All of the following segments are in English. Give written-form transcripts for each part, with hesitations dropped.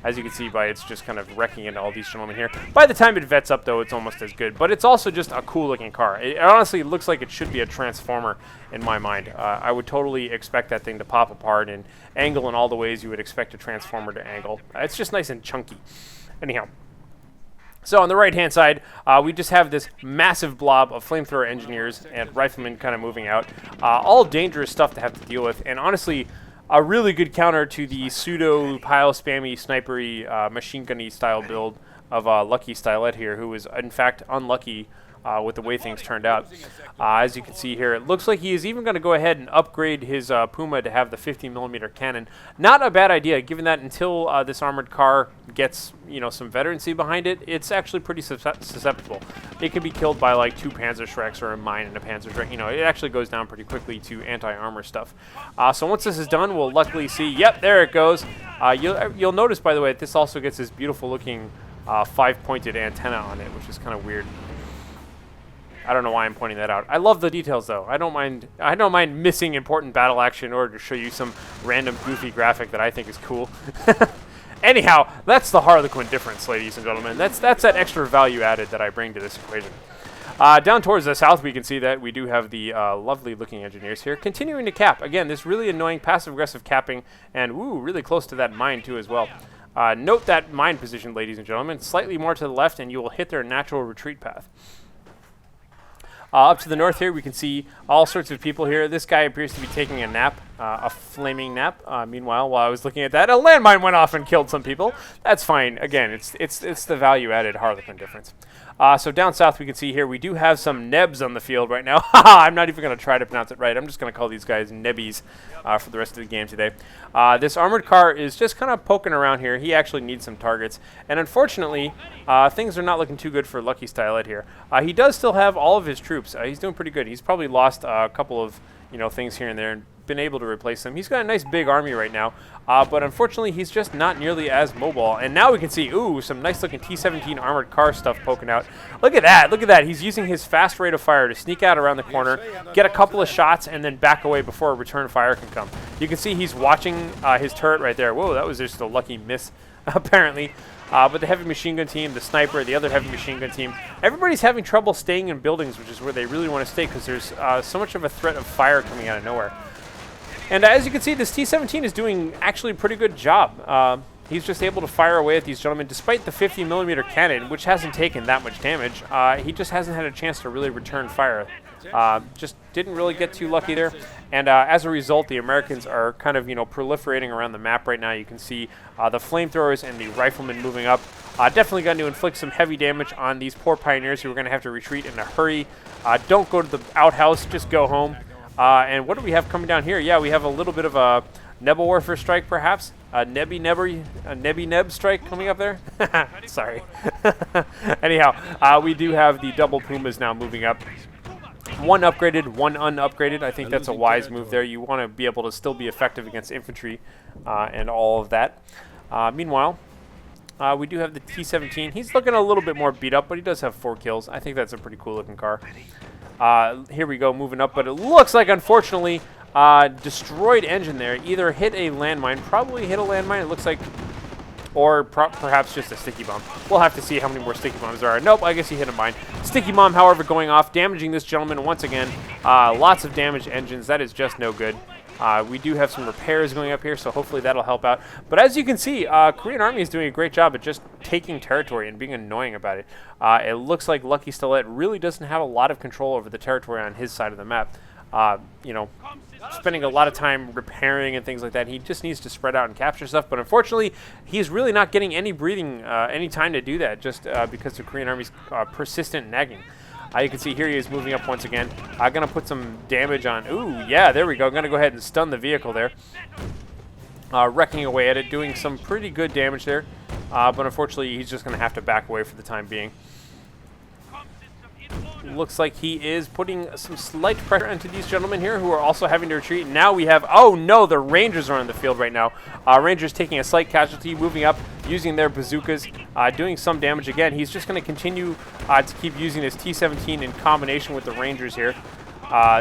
As you can see by it's just kind of wrecking into all these gentlemen here. By the time it vets up, though, it's almost as good. But it's also just a cool-looking car. It honestly looks like it should be a Transformer in my mind. I would totally expect that thing to pop apart and angle in all the ways you would expect a Transformer to angle. It's just nice and chunky. Anyhow. So on the right-hand side, we just have this massive blob of flamethrower engineers and riflemen kind of moving out. All dangerous stuff to have to deal with. And honestly, a really good counter to the pseudo pile spammy snipery machine gunny style build of LuckySTILET here, who was in fact unlucky with the way things turned out. As you can see here, it looks like he is even going to go ahead and upgrade his Puma to have the 50mm cannon. Not a bad idea, given that until this armored car gets, you know, some veterancy behind it, it's actually pretty susceptible. It can be killed by like 2 Panzerschrecks or a mine and a Panzerschreck. You know, it actually goes down pretty quickly to anti-armor stuff. So once this is done, we'll luckily see, yep, there it goes. You'll notice, by the way, that this also gets this beautiful looking 5-pointed antenna on it, which is kind of weird. I don't know why I'm pointing that out. I love the details, though. I don't mind missing important battle action in order to show you some random goofy graphic that I think is cool. Anyhow, that's the Harlequin difference, ladies and gentlemen. That's that extra value added that I bring to this equation. Down towards the south, we can see that we do have the lovely-looking engineers here continuing to cap. Again, this really annoying passive-aggressive capping, and ooh, really close to that mine too as well. Note that mine position, ladies and gentlemen. Slightly more to the left, and you will hit their natural retreat path. Up to the north here, we can see all sorts of people here. This guy appears to be taking a nap, a flaming nap. Meanwhile, while I was looking at that, a landmine went off and killed some people. That's fine. Again, it's the value-added Harlequin difference. So down south, we can see here, we do have some Nebs on the field right now. I'm not even going to try to pronounce it right. I'm just going to call these guys Nebbies for the rest of the game today. This armored car is just kind of poking around here. He actually needs some targets. And unfortunately, things are not looking too good for LuckySTILET here. He does still have all of his troops. He's doing pretty good. He's probably lost a couple of things here and there and been able to replace them. He's got a nice big army right now, but unfortunately he's just not nearly as mobile. And now we can see, ooh, some nice looking T-17 armored car stuff poking out. Look at that, look at that. He's using his fast rate of fire to sneak out around the corner, get a couple of shots, and then back away before a return fire can come. You can see he's watching his turret right there. Whoa, that was just a lucky miss, apparently. But the heavy machine gun team, the sniper, the other heavy machine gun team, everybody's having trouble staying in buildings, which is where they really want to stay because there's so much of a threat of fire coming out of nowhere. And as you can see, this T-17 is doing actually a pretty good job. He's just able to fire away at these gentlemen, despite the 50mm cannon, which hasn't taken that much damage. He just hasn't had a chance to really return fire. Just didn't really get too lucky there. And as a result, the Americans are kind of, proliferating around the map right now. You can see the flamethrowers and the riflemen moving up. Definitely going to inflict some heavy damage on these poor pioneers who are going to have to retreat in a hurry. Don't go to the outhouse, just go home. And what do we have coming down here? Yeah, we have a little bit of a Nebel Warfare strike, perhaps. A Nebby Neb strike coming up there. Sorry. Anyhow, we do have the double Pumas now moving up. One upgraded, one unupgraded. I think that's a wise move there. You want to be able to still be effective against infantry and all of that. Meanwhile, we do have the T-17. He's looking a little bit more beat up, but he does have 4 kills. I think that's a pretty cool looking car. Here we go, moving up, but it looks like, unfortunately, destroyed engine there. Either hit a landmine, probably hit a landmine, it looks like, or perhaps just a sticky bomb. We'll have to see how many more sticky bombs there are. Nope, I guess he hit a mine. Sticky bomb, however, going off, damaging this gentleman once again. Lots of damaged engines. That is just no good. We do have some repairs going up here, so hopefully that'll help out. But as you can see, Korean Army is doing a great job at just taking territory and being annoying about it. It looks like LuckySTILET really doesn't have a lot of control over the territory on his side of the map. Spending a lot of time repairing and things like that. He just needs to spread out and capture stuff. But unfortunately, he's really not getting any breathing, any time to do that, just because of Korean Army's persistent nagging. You can see here he is moving up once again. I'm going to put some damage on. Ooh, yeah, there we go. I'm going to go ahead and stun the vehicle there. Wrecking away at it, doing some pretty good damage there. But unfortunately, he's just going to have to back away for the time being. Looks like he is putting some slight pressure into these gentlemen here who are also having to retreat. Now we have, oh no, the Rangers are on the field right now. Rangers taking a slight casualty, moving up, using their bazookas, doing some damage again. He's just going to continue to keep using his T-17 in combination with the Rangers here.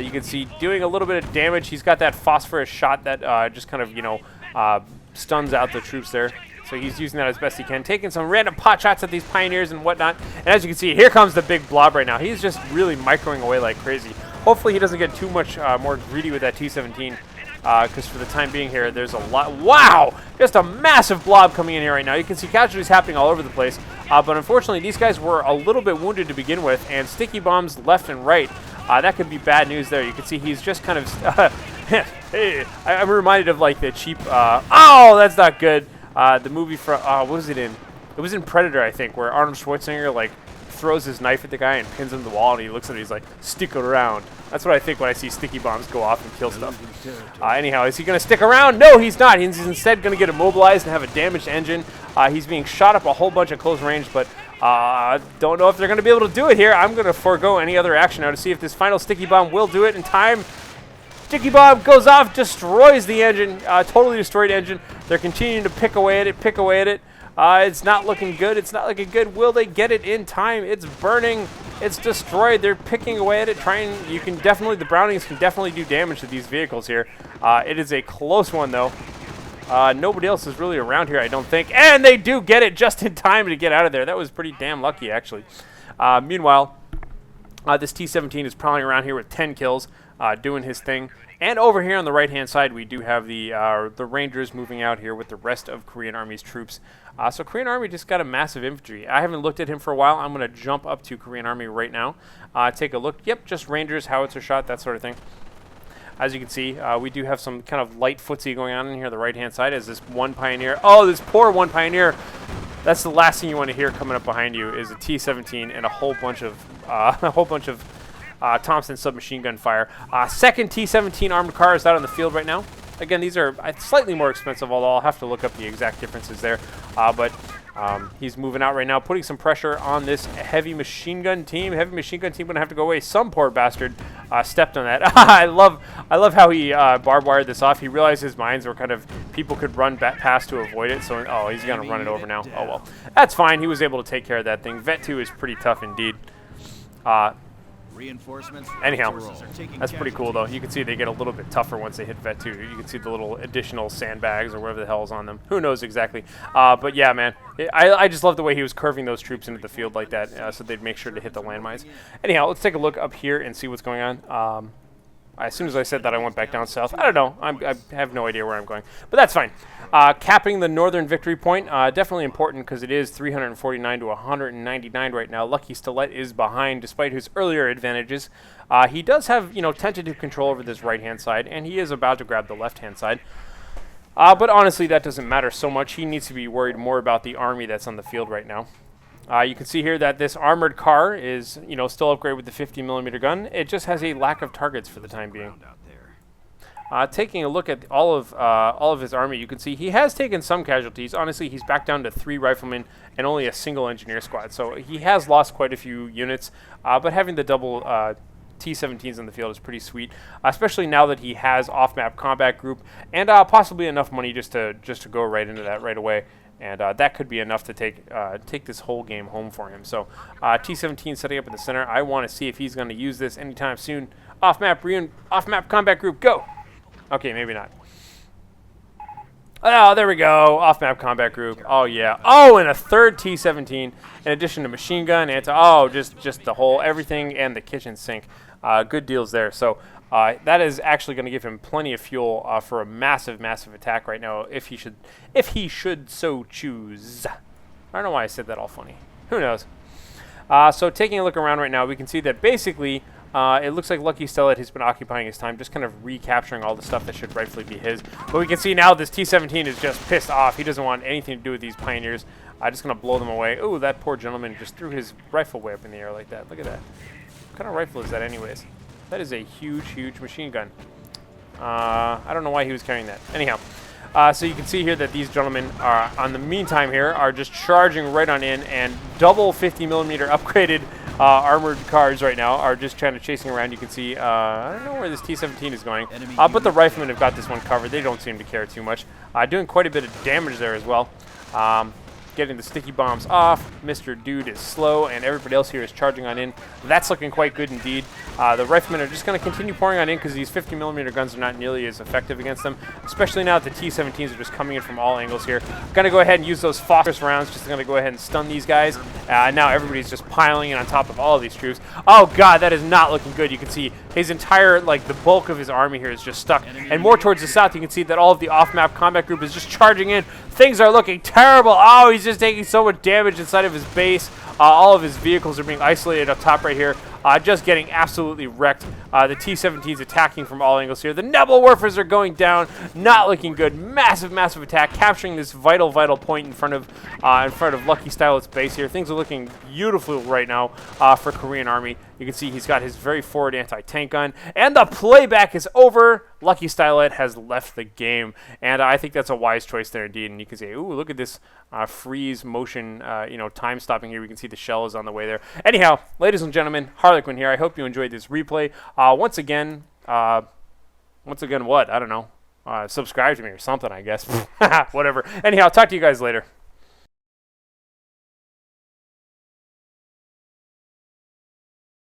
You can see doing a little bit of damage. He's got that phosphorus shot that just kind of, stuns out the troops there. So So he's using that as best he can, taking some random pot shots at these Pioneers and whatnot. And as you can see, here comes the big blob right now. He's just really microing away like crazy. Hopefully he doesn't get too much more greedy with that T-17, because for the time being here, there's a lot. Wow! Just a massive blob coming in here right now. You can see casualties happening all over the place. But unfortunately, these guys were a little bit wounded to begin with, and sticky bombs left and right. That could be bad news there. You can see he's just kind of... hey, I'm reminded of like the cheap... oh, that's not good. The movie from... what was it in? It was in Predator, I think, where Arnold Schwarzenegger like throws his knife at the guy and pins him to the wall, and he looks at it, he's like, stick around. That's what I think when I see sticky bombs go off and kill stuff. Anyhow, is he going to stick around? No, he's not. He's instead going to get immobilized and have a damaged engine. He's being shot up a whole bunch of close range, but don't know if they're going to be able to do it here. I'm going to forego any other action now to see if this final sticky bomb will do it in time. Sticky bomb goes off, destroys the engine, totally destroyed engine. They're continuing to pick away at it, it's not looking good. It's not looking good. Will they get it in time? It's burning. It's destroyed. They're picking away at it, the Brownings can definitely do damage to these vehicles here. It is a close one, though. Nobody else is really around here, I don't think. And they do get it just in time to get out of there. That was pretty damn lucky, actually. Meanwhile, this T-17 is prowling around here with 10 kills, doing his thing. And over here on the right-hand side, we do have the Rangers moving out here with the rest of Korean Army's troops. So Korean Army just got a massive infantry. I haven't looked at him for a while. I'm going to jump up to Korean Army right now. Take a look. Yep, just Rangers, howitzer shot, that sort of thing. As you can see, we do have some kind of light footsie going on in here on the right-hand side as this one Pioneer. Oh, this poor one Pioneer. That's the last thing you want to hear coming up behind you is a T-17 and a whole bunch of Thompson submachine gun fire. Second T-17 armored car is out on the field right now. Again, these are slightly more expensive, although I'll have to look up the exact differences there. But he's moving out right now, putting some pressure on this heavy machine gun team. Heavy machine gun team going to have to go away. Some poor bastard stepped on that. I love how he barbed wired this off. He realized his mines were kind of people could run past to avoid it. So he's going to run it over now. Oh well, that's fine. He was able to take care of that thing. Vet 2 is pretty tough indeed. Anyhow, that's pretty cool though. You can see they get a little bit tougher once they hit Vet 2. You can see the little additional sandbags or whatever the hell is on them. Who knows exactly. But yeah, man, I just love the way he was curving those troops into the field like that, so they'd make sure to hit the landmines. Anyhow, let's take a look up here and see what's going on. As soon as I said that, I went back down south. I don't know. I have no idea where I'm going. But that's fine. Capping the northern victory point, definitely important because it is 349 to 199 right now. LuckySTILET is behind despite his earlier advantages. He does have, tentative control over this right-hand side, and he is about to grab the left-hand side. But honestly, that doesn't matter so much. He needs to be worried more about the army that's on the field right now. You can see here that this armored car is, still upgraded with the 50mm gun. It just has a lack of targets for the time being. Taking a look at all of his army, you can see he has taken some casualties. Honestly, he's back down to 3 riflemen and only a single engineer squad. So he has lost quite a few units, but having the double T-17s in the field is pretty sweet, especially now that he has off-map combat group and possibly enough money just to go right into that right away. And that could be enough to take this whole game home for him. So T-17 setting up in the center. I want to see if he's going to use this anytime soon. Off-map combat group, go! Okay, maybe not. Oh, there we go. Off-map combat group. Oh, yeah. Oh, and a third T-17 in addition to machine gun. And just the whole everything and the kitchen sink. Good deals there. So that is actually going to give him plenty of fuel for a massive, massive attack right now if he should so choose. I don't know why I said that all funny. Who knows? So taking a look around right now, we can see that basically it looks like LuckySTILET has been occupying his time just kind of recapturing all the stuff that should rightfully be his. But we can see now this T-17 is just pissed off. He doesn't want anything to do with these Pioneers. Just going to blow them away. Ooh, that poor gentleman just threw his rifle way up in the air like that. Look at that. What kind of rifle is that anyways? That is a huge, huge machine gun. I don't know why he was carrying that. Anyhow, so you can see here that these gentlemen are, on the meantime here, are just charging right on in, and double 50mm upgraded armored cars right now are just kind of chasing around. You can see, I don't know where this T-17 is going, but the riflemen have got this one covered. They don't seem to care too much. Doing quite a bit of damage there as well. getting the sticky bombs off. Mr. Dude is slow, and everybody else here is charging on in. That's looking quite good indeed. The riflemen are just going to continue pouring on in because these 50mm guns are not nearly as effective against them, especially now that the T-17s are just coming in from all angles here. Going to go ahead and use those phosphorus rounds, just going to go ahead and stun these guys. Now everybody's just piling in on top of all of these troops. Oh god, that is not looking good. You can see his entire, like, the bulk of his army here is just stuck. And more towards the south, you can see that all of the off-map combat group is just charging in. Things are looking terrible. Oh, he's just taking so much damage inside of his base. All of his vehicles are being isolated up top right here. Just getting absolutely wrecked. The T-17's attacking from all angles here. The Nebelwerfers are going down. Not looking good. Massive, massive attack. Capturing this vital, vital point in front of LuckySTILET's base here. Things are looking beautiful right now for Korean Army. You can see he's got his very forward anti-tank gun. And the playback is over. LuckySTILET has left the game. And I think that's a wise choice there indeed. And you can see, ooh, look at this freeze motion, time stopping here. We can see the shell is on the way there. Anyhow, ladies and gentlemen, Harlequin here. I hope you enjoyed this replay. Once again, what? I don't know. Subscribe to me or something, I guess. Whatever. Anyhow, talk to you guys later.